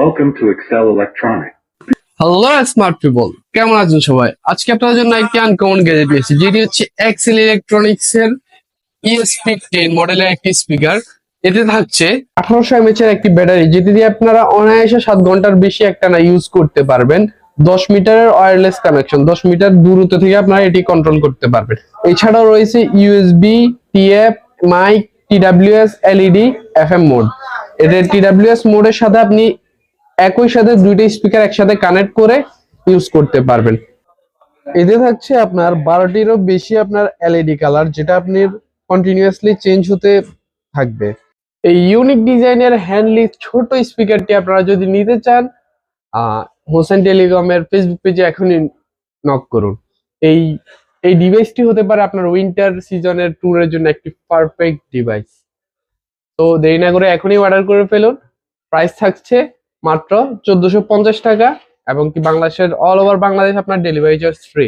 Welcome to Excel Electronics. Hello smart people, কেমন আছেন সবাই? আজকে আপনাদের জন্য একটি আনকমন গ্যাজেট নিয়েছি, যেটি হচ্ছে এক্সেল ইলেকট্রনিক্স এর ESP10 মডেলের একটি স্পিকার। এতে থাকছে 1800 mAh এর একটি ব্যাটারি, যেটি দিয়ে আপনারা অনায়াসে 7 ঘন্টার বেশি একটানা ইউজ করতে পারবেন। 10 মিটারের ওয়্যারলেস কানেকশন, 10 মিটার দূরত্ব থেকে আপনারা এটি কন্ট্রোল করতে পারবেন। এছাড়াও রয়েছে USB, TF, mic, TWS, LED, FM mode. এদের TWS মোডের সাথে আপনি একই সাথে দুইটা স্পিকার একসাথে কানেক্ট করে ইউজ করতে পারবেন। এতে থাকছে আপনার 12টিরও বেশি আপনার এলইডি কালার, যেটা আপনি কন্টিনিউয়াসলি চেঞ্জ হতে থাকবে। এই ইউনিক ডিজাইনের হ্যান্ডলি ছোট স্পিকারটি আপনারা যদি নিতে চান, হোসেন টেলিকমের ফেসবুক পেজে এখনই নক করুন। এই এই ডিভাইসটি হতে পারে আপনার উইন্টার সিজনের ট্যুরের জন্য একটি পারফেক্ট ডিভাইস। তো দেরি না করে এখনই অর্ডার করে ফেলুন। প্রাইস থাকছে মাত্র 1450 টাকা, এবং কি বাংলাদেশের অল ওভার বাংলাদেশ আপনার ডেলিভারি চার্জ ফ্রি।